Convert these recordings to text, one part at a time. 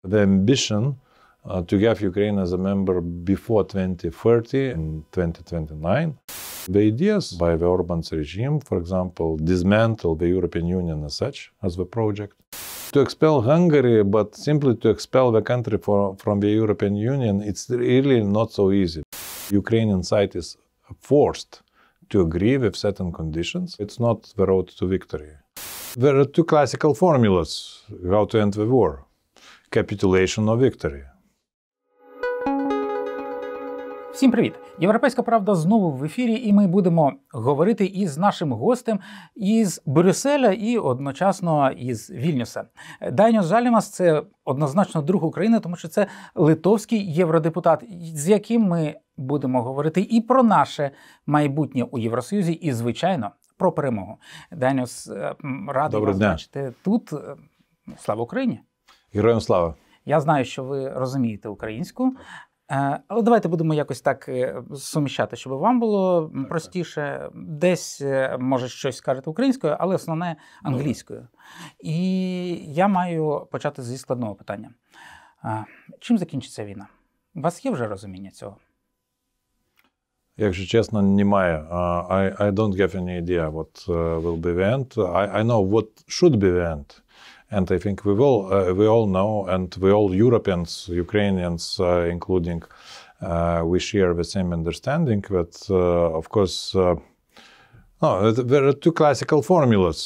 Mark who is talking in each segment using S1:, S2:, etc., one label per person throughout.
S1: The ambition to have Ukraine as a member before 2030 and 2029. The ideas by the Orban's regime, for example, dismantle the European Union as such, as the project. To expel Hungary, but simply to expel the country from the European Union, it's really not so easy. Ukrainian side is forced to agree with certain conditions. It's not the road to victory. There are two classical formulas how to end the war: capitulation or victory.
S2: Всім привіт! Європейська правда знову в ефірі, і ми будемо говорити із нашим гостем із Брюсселя і одночасно із Вільнюса. Дайнюс Žalimas – це однозначно друг України, тому що це литовський євродепутат, з яким ми будемо говорити і про наше майбутнє у Євросоюзі, і, звичайно, про перемогу. Дайнюс, радий вас бачити тут. Слава Україні!
S1: Героям слава!
S2: Я знаю, що ви розумієте українську. Але давайте будемо якось так суміщати, щоб вам було простіше. Десь, може, щось скажете українською, але основне англійською. І я маю почати зі складного питання. Чим закінчиться війна? У вас є вже розуміння цього?
S1: Якщо чесно, немає. I don't have any idea what will be the end. I know what should be the end. And I think we all know, and we all Europeans, Ukrainians including, we share the same understanding that, of course, there are two classical formulas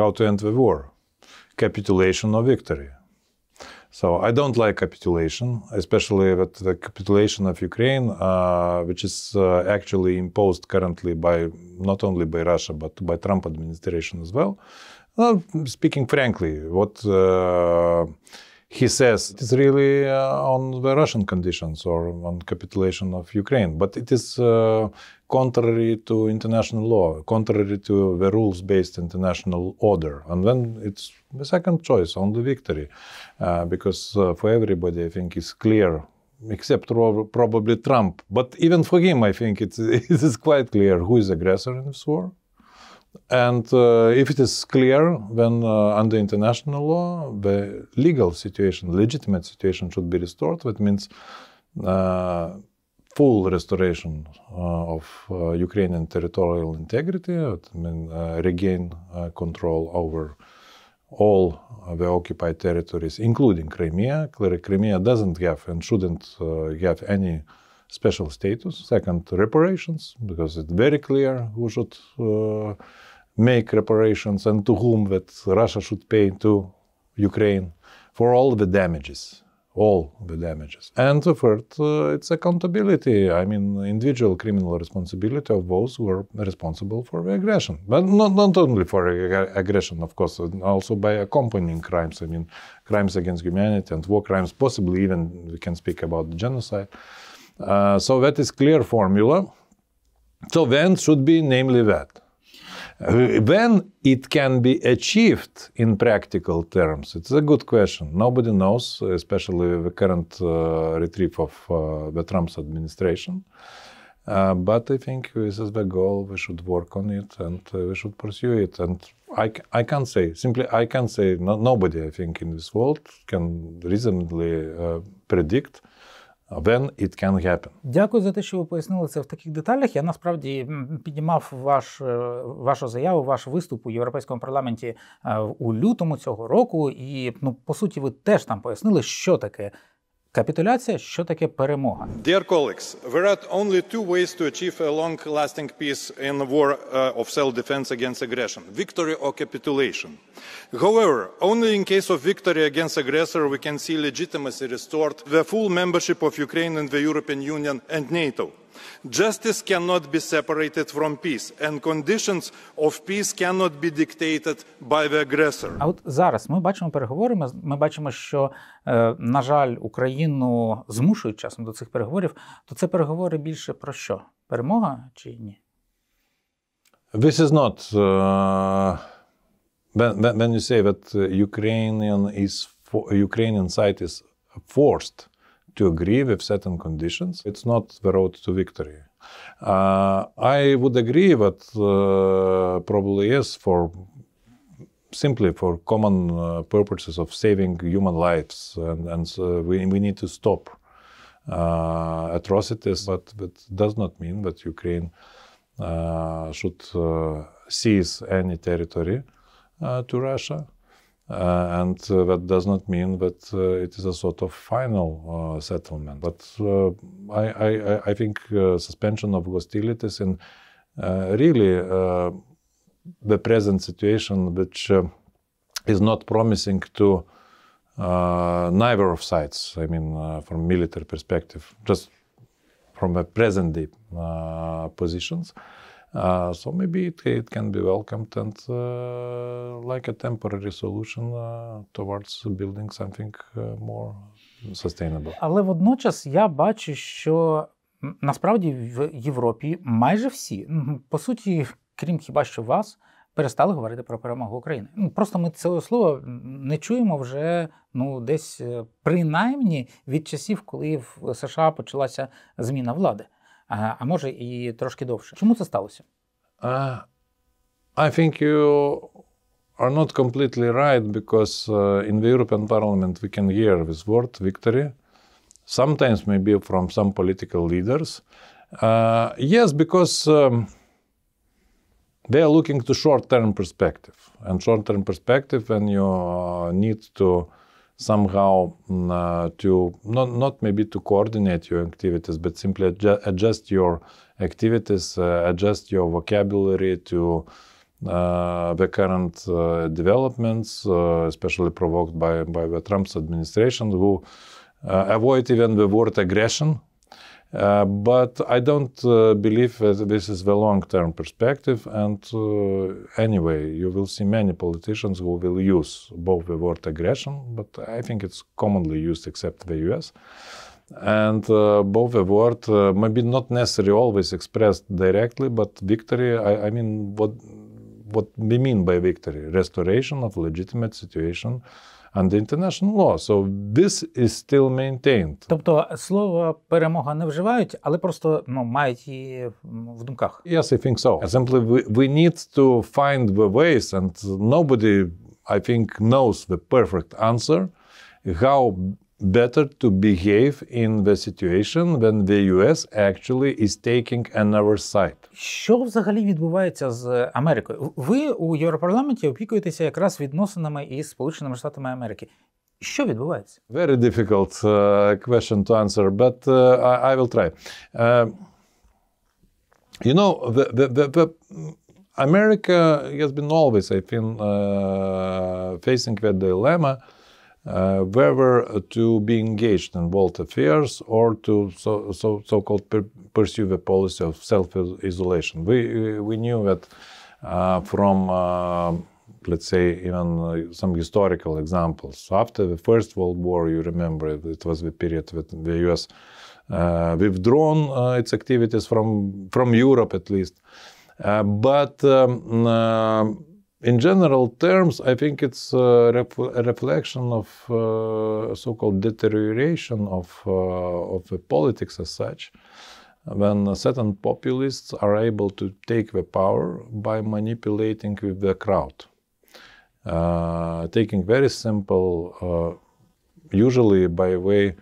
S1: how to end the war: capitulation or victory. So I don't like capitulation, especially that the capitulation of Ukraine, which is actually imposed currently by not only by Russia but by Trump administration as well. Well, speaking frankly, what he says is really on the Russian conditions or on capitulation of Ukraine. But it is contrary to international law, contrary to the rules-based international order. And then it's the second choice, only victory. Because for everybody, I think it's clear, except probably Trump. But even for him, I think it is quite clear who is aggressor in this war. And if it is clear, then under international law, the legal situation, legitimate situation should be restored. That means full restoration of Ukrainian territorial integrity, regain control over all the occupied territories, including Crimea. Clearly, Crimea doesn't have and shouldn't have any special status. Second, reparations, because it's very clear who should make reparations and to whom that Russia should pay to Ukraine for all the damages. And the third, it's accountability. I mean, individual criminal responsibility of those who are responsible for the aggression. But not only for aggression, of course, also by accompanying crimes. I mean, crimes against humanity and war crimes, possibly even we can speak about genocide. So that is clear formula. So then should be namely that. When it can be achieved in practical terms, it's a good question. Nobody knows, especially the current retrieve of the Trump's administration. But I think this is the goal. We should work on it and we should pursue it. And I can't say, simply I can't say, nobody I think in this world can reasonably predict when it can happen.
S2: Дякую за те, що ви пояснили це в таких деталях. Я насправді піднімав вашу заяву, ваш виступ у Європейському парламенті у лютому цього року. І, по суті, ви теж там пояснили, що таке капітуляція, що таке перемога.
S3: Dear colleagues, there are only two ways to achieve a long-lasting peace in a war of self-defense against aggression: victory or capitulation. However, only in case of victory against aggressor we can see legitimacy restored, the full membership of Ukraine in the European Union and NATO. Justice cannot be separated from peace, and conditions of peace cannot be dictated by the aggressor.
S2: А от зараз ми бачимо переговори, ми бачимо, що, на жаль, Україну змушують часом до цих переговорів. То це переговори більше про що? Перемога чи ні?
S1: This is not... when you say that Ukrainian side is forced to agree with certain conditions, it's not the road to victory. I would agree that probably yes, for simply for common purposes of saving human lives, and so we need to stop atrocities, but does not mean that Ukraine should seize any territory to Russia, and that does not mean that it is a sort of final settlement. But I think suspension of hostilities in really the present situation, which is not promising to neither of sides. I mean, from military perspective, just from a present day positions. So maybe it can be welcomed and like a temporary solution towards building something more sustainable.
S2: Але водночас я бачу, що насправді в Європі майже всі, по суті, крім хіба що вас, перестали говорити про перемогу України. Просто ми цього слова не чуємо вже десь принаймні від часів, коли в США почалася зміна влади. А може і трошки довше. Чому це сталося?
S1: I think you are not completely right, because in the European Parliament we can hear this word victory, sometimes maybe from some political leaders. Yes, because they are looking to short-term perspective. And short-term perspective, when you need to somehow to not maybe to coordinate your activities, but simply adjust your activities, adjust your vocabulary to the current developments, especially provoked by the Trump's administration, who avoid even the word aggression. But I don't believe that this is the long-term perspective, and anyway, you will see many politicians who will use both the word aggression, but I think it's commonly used except the US, and both the word, maybe not necessarily always expressed directly, but victory, I mean, what we mean by victory? Restoration of legitimate situation under international law. So this is still maintained.
S2: Тобто слово перемога не вживають, але просто мають її в думках.
S1: Yes, I think so. Simply we need to find the ways, and nobody, I think, knows the perfect answer, how better to behave in the situation when the US actually is taking another side.
S2: Що взагалі відбувається з Америкою? Ви у Європарламенті опікуєтеся якраз відносинами із Сполученими Штатами Америки. Що відбувається?
S1: Very difficult question to answer, but I will try. You know, the America has been always, I think, facing the dilemma whether to be engaged in world affairs or to so-called pursue the policy of self-isolation. We knew that from, let's say, even some historical examples. After the First World War, you remember, it was the period that the US withdrawn its activities from Europe, at least. But in general terms, I think it's a reflection of so-called deterioration of the politics as such, when certain populists are able to take the power by manipulating with the crowd, taking very simple, usually by way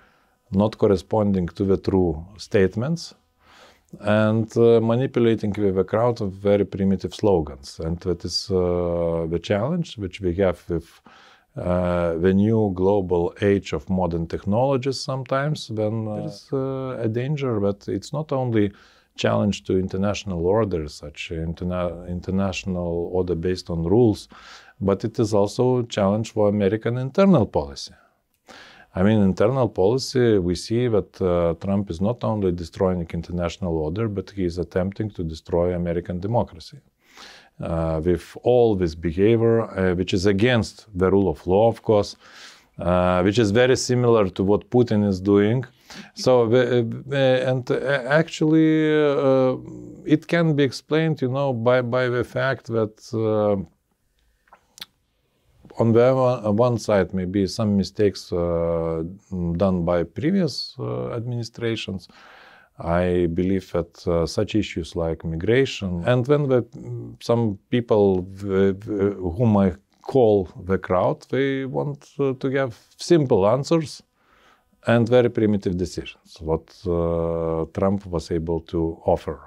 S1: not corresponding to the true statements, and manipulating with a crowd of very primitive slogans. And that is the challenge which we have with the new global age of modern technologies sometimes, when there's a danger that it's not only challenge to international order, such international order based on rules, but it is also a challenge for American internal policy. I mean, internal policy, we see that Trump is not only destroying international order, but he is attempting to destroy American democracy with all this behavior, which is against the rule of law, of course, which is very similar to what Putin is doing. So, and actually, it can be explained, you know, by the fact that on the one side, maybe some mistakes done by previous administrations. I believe that such issues like migration, and when some people whom I call the crowd. They want to have simple answers and very primitive decisions, what Trump was able to offer.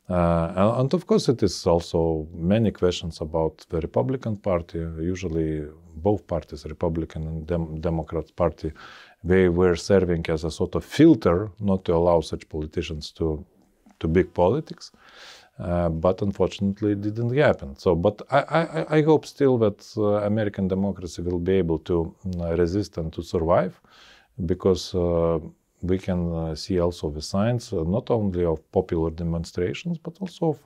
S1: And of course, it is also many questions about the Republican Party. Usually, both parties, Republican and Democrat Party, they were serving as a sort of filter not to allow such politicians to big politics. But unfortunately, it didn't happen. So, but I hope still that American democracy will be able to resist and to survive, because we can see also the signs not only of popular demonstrations, but also of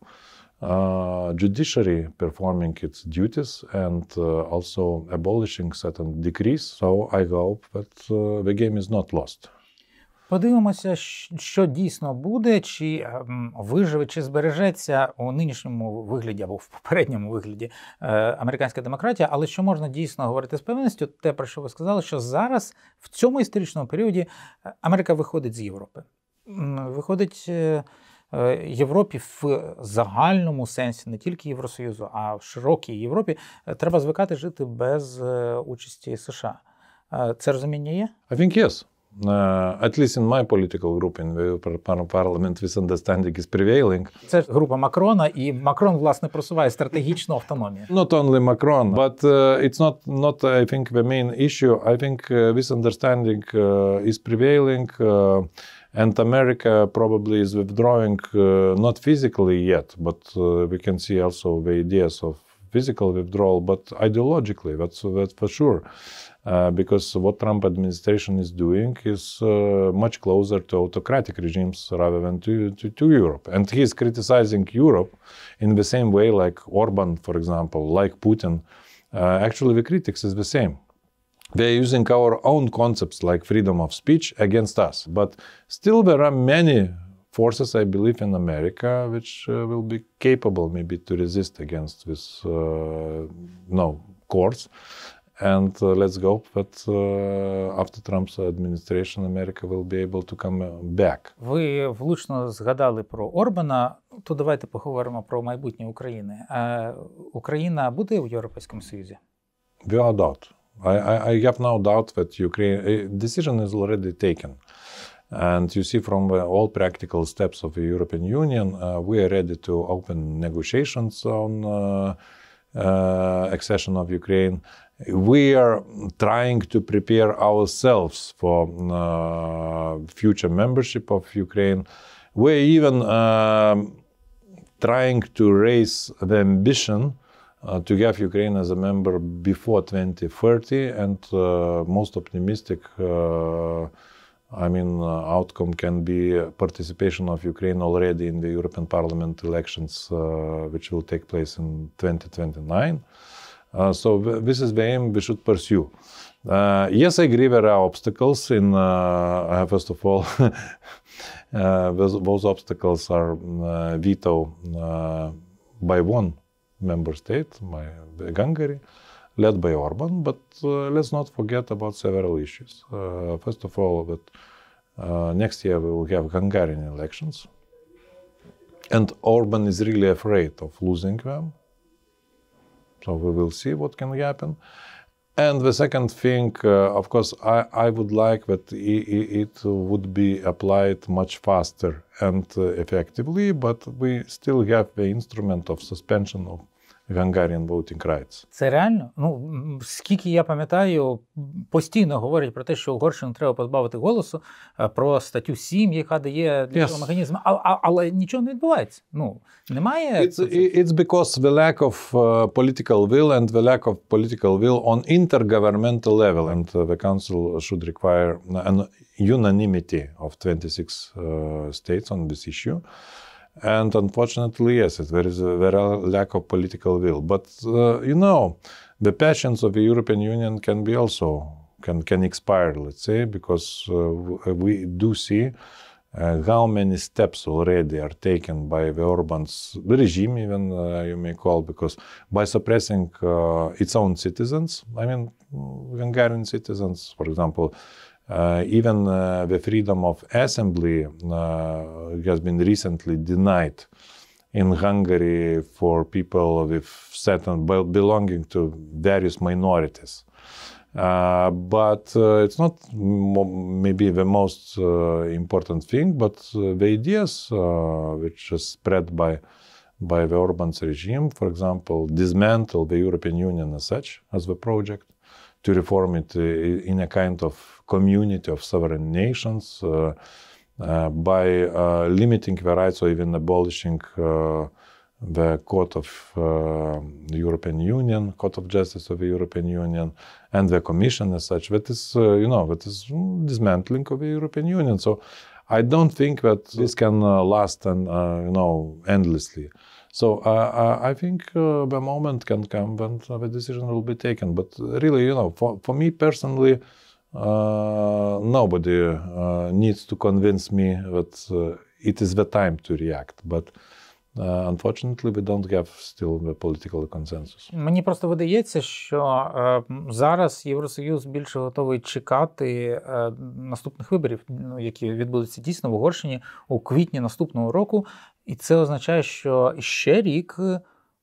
S1: judiciary performing its duties and also abolishing certain decrees. So I hope that the game is not lost.
S2: Подивимося, що дійсно буде, чи виживе, чи збережеться у нинішньому вигляді або в попередньому вигляді американська демократія. Але що можна дійсно говорити з певністю, те, про що ви сказали, що зараз, в цьому історичному періоді, Америка виходить з Європи. Виходить Європі в загальному сенсі, не тільки Євросоюзу, а в широкій Європі. Треба звикати жити без участі США. Це розуміння є?
S1: I think yes. At least in my political group in the European Parliament, this understanding is prevailing.
S2: Це група Макрона, і Макрон, власне, просуває стратегічну автономію.
S1: Not only Macron, but it's not I think, the main issue. I think this understanding is prevailing, and America probably is withdrawing, not physically yet, but we can see also the ideas of physical withdrawal, but ideologically, that's for sure. Because what Trump administration is doing is much closer to autocratic regimes rather than to Europe. And he is criticizing Europe in the same way like Orban, for example, like Putin. Actually, the critics is the same. They are using our own concepts like freedom of speech against us. But still there are many forces, I believe, in America which will be capable maybe to resist against this course. And let's hope that after Trump's administration, America will be able to come back.
S2: Ви влучно згадали про Орбана, то давайте поговоримо про майбутнє України. Україна буде у Європейському Союзі?
S1: Without doubt. I have no doubt that Ukraine decision is already taken. And you see from all practical steps of the European Union, we are ready to open negotiations on accession of Ukraine. We are trying to prepare ourselves for future membership of Ukraine. We're even trying to raise the ambition to have Ukraine as a member before 2030, and most optimistic outcome can be participation of Ukraine already in the European Parliament elections, which will take place in 2029. So this is the aim we should pursue. Yes, I agree there are obstacles in, first of all, those obstacles are vetoed by one member state, by Hungary, led by Orban, but let's not forget about several issues. First of all, that next year we will have Hungarian elections, and Orban is really afraid of losing them. So we will see what can happen. And the second thing, of course, I would like that it would be applied much faster and effectively, but we still have the instrument of suspension of Hungarian voting rights.
S2: Це реально? Скільки я пам'ятаю, постійно говорять про те, що Угорщину треба позбавити голосу, про статтю 7, яка дає для цього механізм, але нічого не відбувається. Немає...
S1: It's because the lack of political will and the lack of political will on intergovernmental level, and the council should require an unanimity of 26 states on this issue. And unfortunately, yes, there is a lack of political will. But, the passions of the European Union can be also, can expire, let's say, because we do see how many steps already are taken by the Orban's regime, even you may call, because by suppressing its own citizens, Hungarian citizens, for example, even the freedom of assembly has been recently denied in Hungary for people with certain belonging to various minorities. But it's not maybe the most important thing, but the ideas which is spread by the Orban's regime, for example, dismantle the European Union as such, as the project, to reform it in a kind of community of sovereign nations, by limiting the rights or even abolishing the Court of the European Union, Court of Justice of the European Union, and the Commission as such. That is, that is dismantling of the European Union. So I don't think that this can last and endlessly. So I think the moment can come when the decision will be taken. But really, for me personally, nobody needs to convince me that it is the time to react. But unfortunately, we don't have still the political consensus.
S2: Мені просто видається, що зараз Євросоюз більше готовий чекати наступних виборів, які відбудуться дійсно в Угорщині у квітні наступного року. І це означає, що ще рік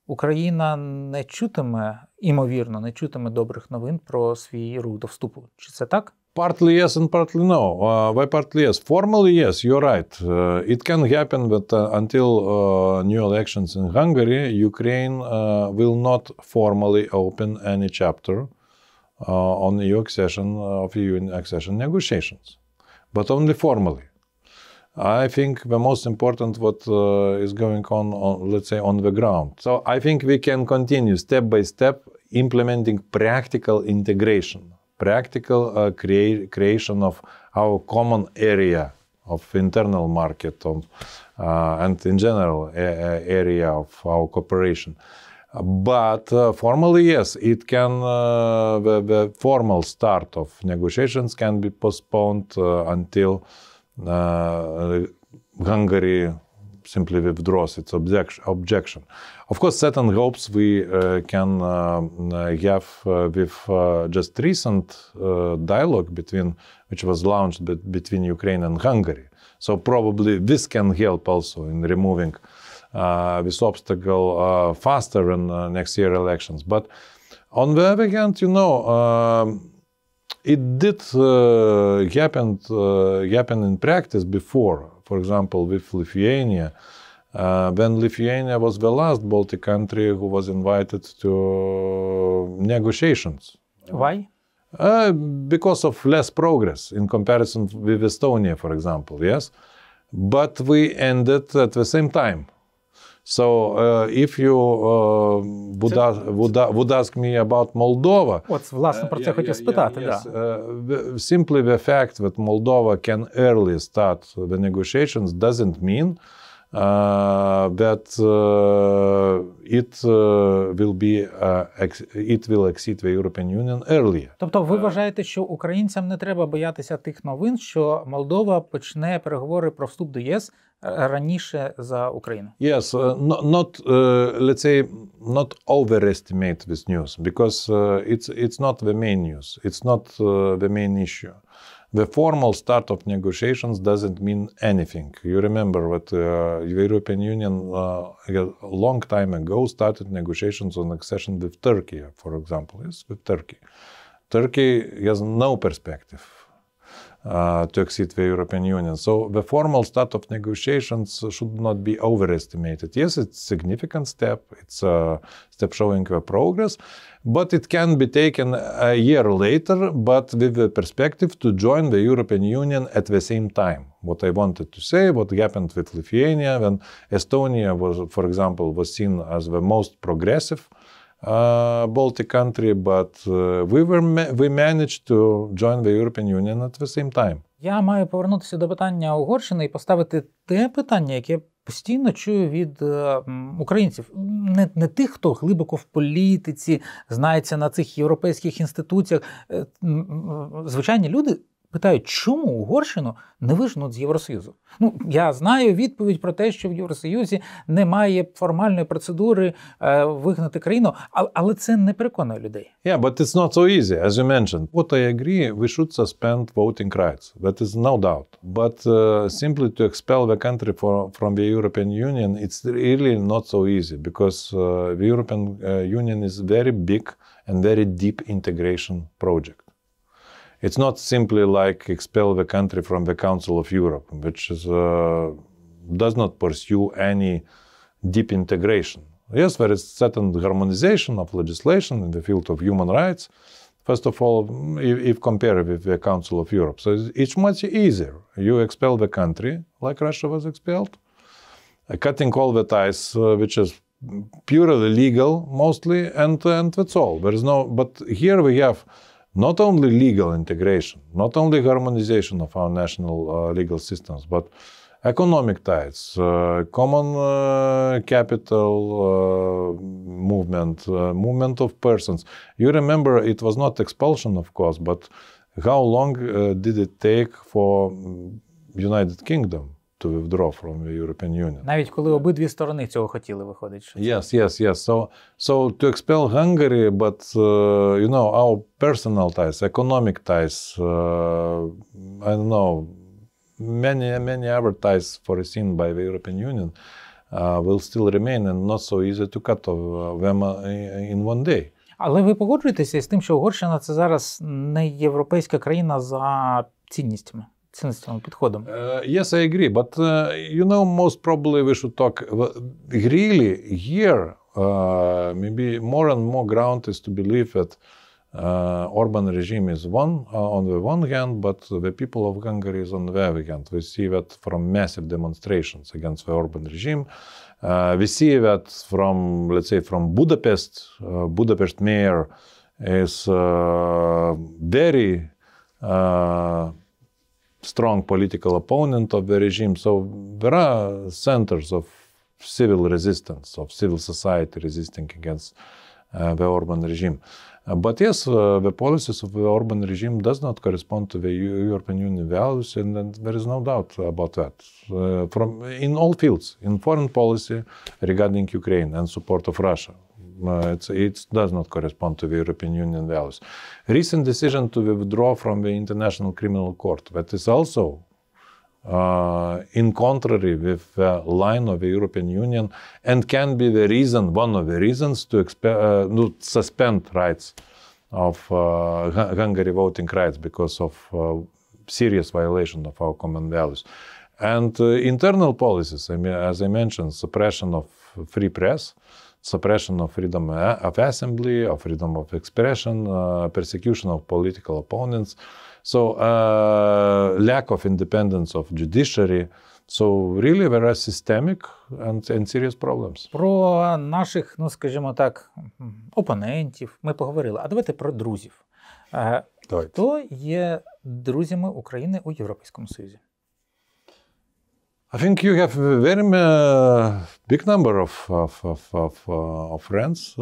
S2: Україна не чутиме, імовірно, не чутиме добрих новин про свій рух до вступу. Чи це так?
S1: Partly yes and partly no. Why partly yes? Formally, yes, you're right. It can happen that until new elections in Hungary, Ukraine will not formally open any chapter on EU accession of EU accession negotiations, but only formally. I think the most important what is going on, let's say, on the ground. So I think we can continue step by step implementing practical integration. Practical creation of our common area of internal market and in general area of our cooperation. But formally, yes, it can, the formal start of negotiations can be postponed until Hungary simply withdraws its objection. Of course, certain hopes we can have with just recent dialogue which was launched between Ukraine and Hungary. So probably this can help also in removing this obstacle faster in next year elections. But on the other hand, it did happen in practice before. For example, with Lithuania, when Lithuania was the last Baltic country who was invited to negotiations.
S2: Why?
S1: Because of less progress in comparison with Estonia, for example, yes. But we ended at the same time. So if you would ask me about Moldova...
S2: От, власне, про це хотів спитати,
S1: yes. Simply the fact that Moldova can early start the negotiations doesn't mean that it will exceed the European Union earlier.
S2: Тобто ви вважаєте, що українцям не треба боятися тих новин, що Молдова почне переговори про вступ до ЄС раніше за Україну?
S1: Yes, let's say, not overestimate this news, because it's not the main news. It's not the main issue. The formal start of negotiations doesn't mean anything. You remember that the European Union a long time ago started negotiations on accession with Turkey, for example. Yes, with Turkey. Turkey has no perspective to exceed the European Union. So the formal start of negotiations should not be overestimated. Yes, it's a significant step. It's a step showing the progress, but it can be taken a year later, but with the perspective to join the European Union at the same time. What I wanted to say, what happened with Lithuania, when Estonia was, for example, was seen as the most progressive Baltic country, but we managed to join the European Union at the same time.
S2: Я маю повернутися до питання Угорщини і поставити те питання, яке постійно чую від українців. Не тих, хто глибоко в політиці, знається на цих європейських інституціях. Звичайні люди питають, чому Угорщину не виженуть з Євросоюзу? Ну, я знаю відповідь про те, що в Євросоюзі немає формальної процедури вигнати країну, але це не переконує людей.
S1: Yeah, but it's not so easy, as you mentioned. What I agree, we should suspend voting rights. That is no doubt. But simply to expel the country from the European Union, it's really not so easy, because the European Union is very big and very deep integration project. It's not simply like expel the country from the Council of Europe, which is, does not pursue any deep integration. Yes, there is certain harmonization of legislation in the field of human rights, first of all, if compared with the Council of Europe. So it's much easier. You expel the country, like Russia was expelled, cutting all the ties, which is purely legal, mostly, and that's all. There is no, but here we have not only legal integration, not only harmonization of our national legal systems, but economic ties, common capital movement of persons. You remember it was not expulsion, of course, but how long did it take for United Kingdom to withdraw from the European Union?
S2: Навіть коли обидві сторони цього хотіли, виходить. Що
S1: Yes. So to expel Hungary, but you know, our personal ties, economic ties, I don't know, many other ties foreseen by the European Union will still remain, and not so easy to cut them in one day.
S2: Але ви погоджуєтеся з тим, що Угорщина – це зараз не європейська країна за цінностями, підходом?
S1: Yes, I agree, but you know, most probably we should talk really here. Maybe more and more ground is to believe that Orban regime is on the one hand, but the people of Hungary is on the other hand. We see that from massive demonstrations against the Orban regime. We see that from, let's say, from Budapest. Budapest mayor is very strong political opponent of the regime. So there are centers of civil resistance, of civil society resisting against the Orban regime. But yes, the policies of the Orban regime does not correspond to the European Union values, and there is no doubt about that. In all fields, in foreign policy regarding Ukraine and support of Russia, it does not correspond to the European Union values. Recent decision to withdraw from the International Criminal Court, that is also in contrary with the line of the European Union, and can be the reason, one of the reasons to suspend rights of Hungary voting rights because of serious violation of our common values. And internal policies, I mean, as I mentioned, suppression of free press, suppression of freedom of assembly, of freedom of expression, persecution of political opponents. So lack of independence of judiciary. So really there are systemic and serious problems.
S2: Про наших, ну скажімо так, опонентів ми поговорили. А давайте про друзів. Хто є друзями України у Європейському Союзі?
S1: I think you have a very big number of friends.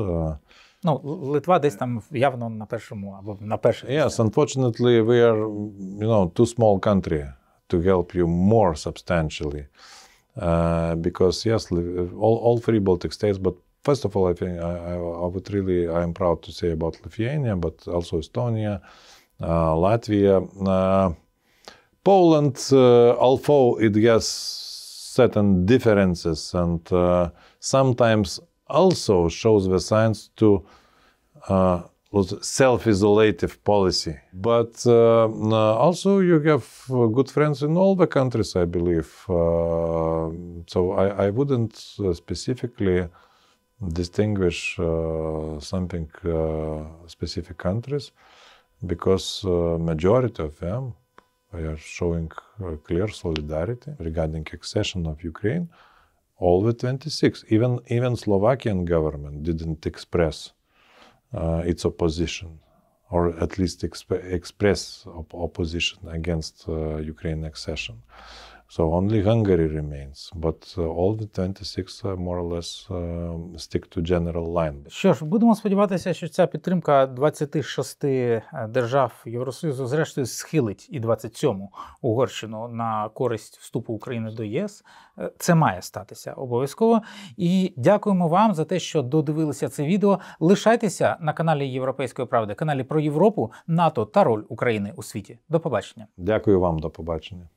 S2: Ну, Литва десь там явно на першому або на першому.
S1: Yes, unfortunately, we are, you know, too small country to help you more substantially, because yes, all three Baltic states. But first of all, I think I am proud to say about Lithuania, but also Estonia, Latvia, Poland. Although it has certain differences and sometimes also shows the signs to self-isolative policy. But also you have good friends in all the countries, I believe. So I wouldn't specifically distinguish something specific countries, because majority of them are showing clear solidarity regarding accession of Ukraine. All the 26, even Slovakian government didn't express its opposition, or at least express opposition against Ukraine accession. So only Hungary remains, but all the 26 more or less stick to general line.
S2: Що ж, будемо сподіватися, що ця підтримка 26 держав Євросоюзу зрештою схилить і 27-му Угорщину на користь вступу України до ЄС. Це має статися обов'язково. І дякуємо вам за те, що додивилися це відео. Лишайтеся на каналі Європейської правди, каналі про Європу, НАТО та роль України у світі. До побачення.
S1: Дякую вам, до побачення.